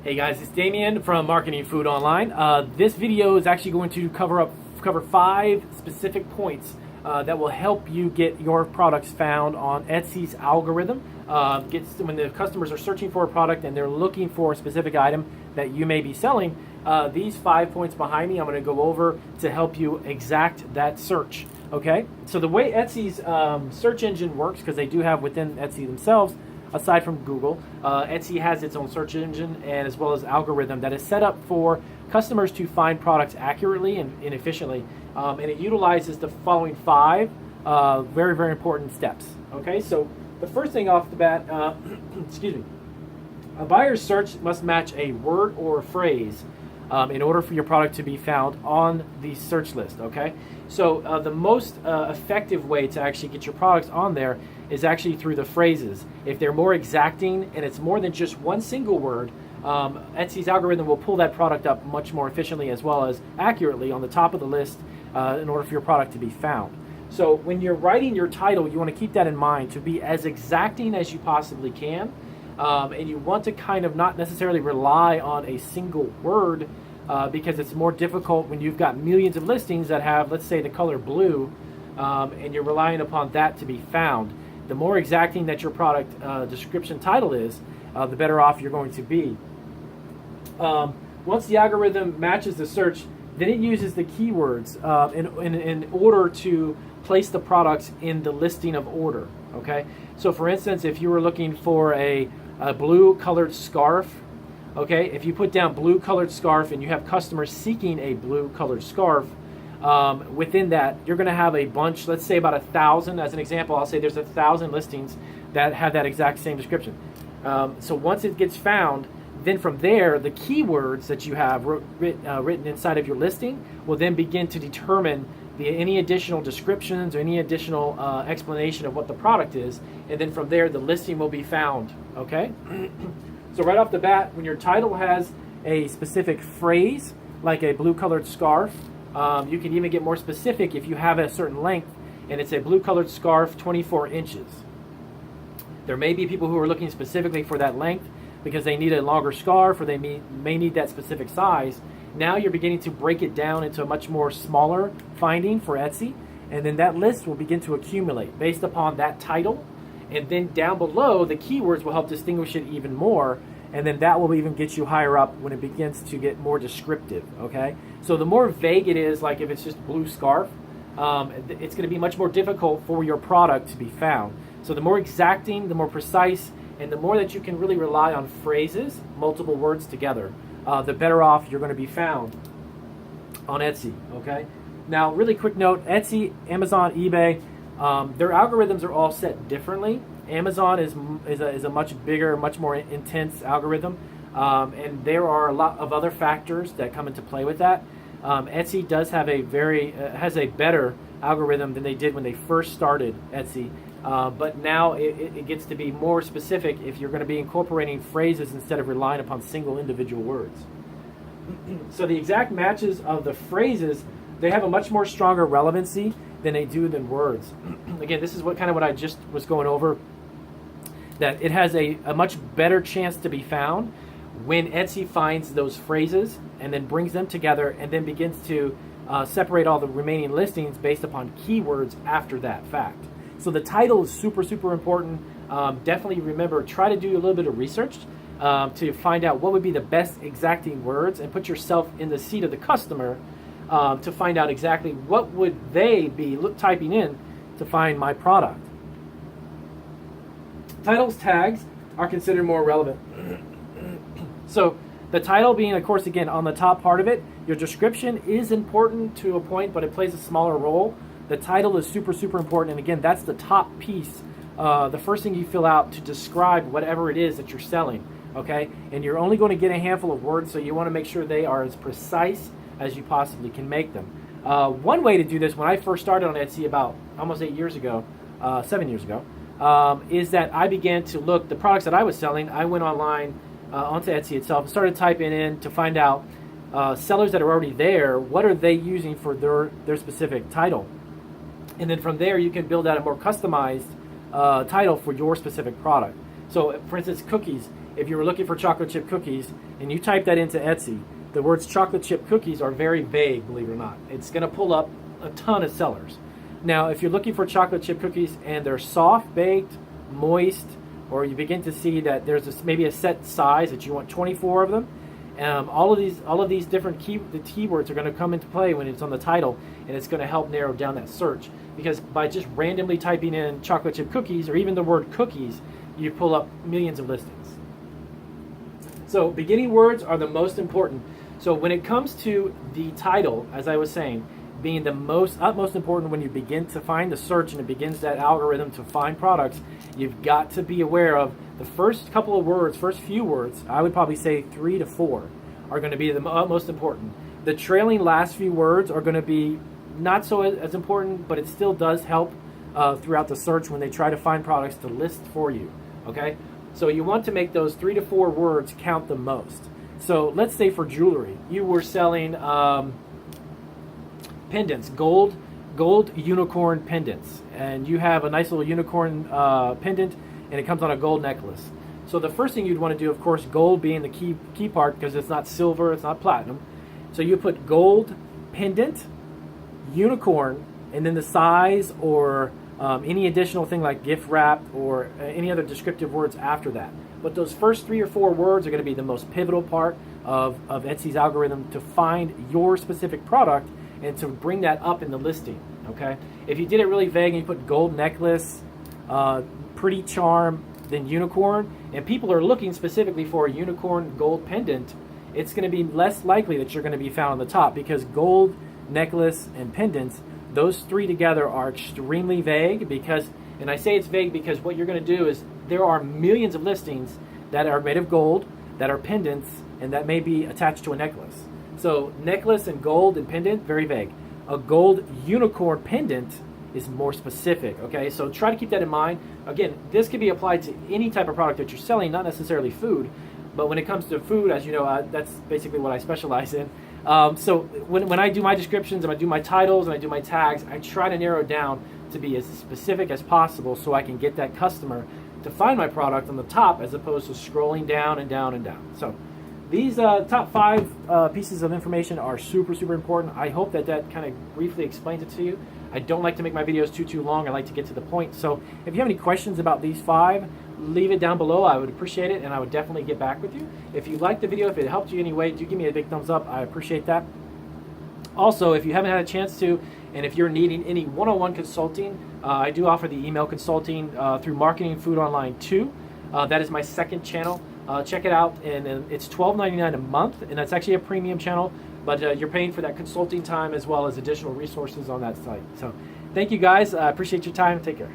Hey guys, it's Damien from Marketing Food Online. This video is actually going to cover 5 specific points that will help you get your products found on Etsy's algorithm. When the customers are searching for a product and they're looking for a specific item that you may be selling, these 5 points behind me I'm going to go over to help you exact that search. Okay, so the way Etsy's search engine works, because they do have within Etsy themselves, aside from Google, Etsy has its own search engine and as well as algorithm that is set up for customers to find products accurately and efficiently. And it utilizes the following 5 very, very important steps. Okay, so the first thing off the bat, excuse me, a buyer's search must match a word or a phrase in order for your product to be found on the search list. Okay, so the most effective way to actually get your products on there is actually through the phrases. If they're more exacting and it's more than just one single word, Etsy's algorithm will pull that product up much more efficiently as well as accurately on the top of the list in order for your product to be found. So when you're writing your title, you want to keep that in mind to be as exacting as you possibly can. And you want to kind of not necessarily rely on a single word because it's more difficult when you've got millions of listings that have, let's say, the color blue, and you're relying upon that to be found. The more exacting that your product description title is, the better off you're going to be. Once the algorithm matches the search, then it uses the keywords in order to place the products in the listing of order. Okay, so for instance, if you were looking for a blue colored scarf, okay, if you put down blue colored scarf and you have customers seeking a blue colored scarf, within that you're going to have a bunch, let's say about 1,000 as an example. I'll say there's 1,000 listings that have that exact same description. So once it gets found, then from there the keywords that you have written inside of your listing will then begin to determine any additional descriptions or any additional explanation of what the product is, and then from there the listing will be found. Okay, so right off the bat, when your title has a specific phrase like a blue colored scarf, you can even get more specific if you have a certain length and it's a blue colored scarf 24 inches. There may be people who are looking specifically for that length because they need a longer scarf or they may need that specific size. Now you're beginning to break it down into a much more smaller finding for Etsy, and then that list will begin to accumulate based upon that title, and then down below the keywords will help distinguish it even more, and then that will even get you higher up when it begins to get more descriptive. Okay, so the more vague it is, like if it's just blue scarf, it's going to be much more difficult for your product to be found. So the more exacting, the more precise, and the more that you can really rely on phrases, multiple words together, the better off you're going to be found on Etsy. Okay, now really quick note, Etsy, Amazon, eBay, their algorithms are all set differently. Amazon is a much bigger, much more intense algorithm, and there are a lot of other factors that come into play with that. Etsy does have has a better algorithm than they did when they first started Etsy, but now it gets to be more specific if you're going to be incorporating phrases instead of relying upon single individual words. So the exact matches of the phrases, they have a much more stronger relevancy than they do than words. Again, this is what I just was going over, that it has a much better chance to be found when Etsy finds those phrases and then brings them together and then begins to separate all the remaining listings based upon keywords after that fact. So the title is super, super important. Definitely remember, try to do a little bit of research to find out what would be the best exacting words and put yourself in the seat of the customer to find out exactly what would they be typing in to find my product. Titles tags are considered more relevant. So the title being, of course, again, on the top part of it. Your description is important to a point, but it plays a smaller role. The title is super, super important, and again, that's the top piece, the first thing you fill out to describe whatever it is that you're selling. Okay, and you're only going to get a handful of words, so you want to make sure they are as precise as you possibly can make them. One way to do this, when I first started on Etsy about almost 7 years ago, is that I began to look the products that I was selling. I went online onto Etsy itself and started typing in to find out sellers that are already there, what are they using for their specific title, and then from there you can build out a more customized title for your specific product. So for instance, cookies. if you were looking for chocolate chip cookies and you type that into Etsy, the words chocolate chip cookies are very vague, believe it or not. It's going to pull up a ton of sellers. Now, if you're looking for chocolate chip cookies and they're soft baked, moist, or you begin to see that there's maybe a set size that you want 24 of them, all of these different keywords are going to come into play when it's on the title, and it's going to help narrow down that search. Because by just randomly typing in chocolate chip cookies or even the word cookies, you pull up millions of listings. So beginning words are the most important. So when it comes to the title, as I was saying, being the utmost important when you begin to find the search and it begins that algorithm to find products, you've got to be aware of the first couple of words, first few words. I would probably say 3 to 4 are going to be the most important. The trailing last few words are going to be not so as important, but it still does help throughout the search when they try to find products to list for you. Okay, so you want to make those 3 to 4 words count the most. So let's say for jewelry, you were selling pendants, gold unicorn pendants, and you have a nice little unicorn pendant, and it comes on a gold necklace. So the first thing you'd want to do, of course, gold being the key part, because it's not silver, it's not platinum. So you put gold pendant, unicorn, and then the size or any additional thing like gift wrap or any other descriptive words after that. But those first 3 or 4 words are going to be the most pivotal part of Etsy's algorithm to find your specific product and to bring that up in the listing. Okay, if you did it really vague and you put gold necklace, pretty charm, then unicorn, and people are looking specifically for a unicorn gold pendant, it's going to be less likely that you're going to be found on the top, because gold, necklace, and pendants, those 3 together are extremely vague. Because, and I say it's vague because what you're going to do is there are millions of listings that are made of gold, that are pendants, and that may be attached to a necklace. So necklace and gold and pendant, very vague. A gold unicorn pendant is more specific, okay? So try to keep that in mind. Again, this can be applied to any type of product that you're selling, not necessarily food, but when it comes to food, as you know, that's basically what I specialize in. So when I do my descriptions and I do my titles and I do my tags, I try to narrow it down to be as specific as possible so I can get that customer to find my product on the top as opposed to scrolling down and down and down. So these top 5 pieces of information are super, super important. I hope that kind of briefly explains it to you. I don't like to make my videos too long. I like to get to the point. So if you have any questions about these 5, leave it down below. I would appreciate it, and I would definitely get back with you. If you liked the video, if it helped you in any way, do give me a big thumbs up. I appreciate that. Also, if you haven't had a chance to, and if you're needing any one-on-one consulting, I do offer the email consulting through Marketing Food Online 2. That is my second channel. Check it out, and it's $12.99 a month, and that's actually a premium channel, but you're paying for that consulting time as well as additional resources on that site. So thank you guys. I appreciate your time. Take care.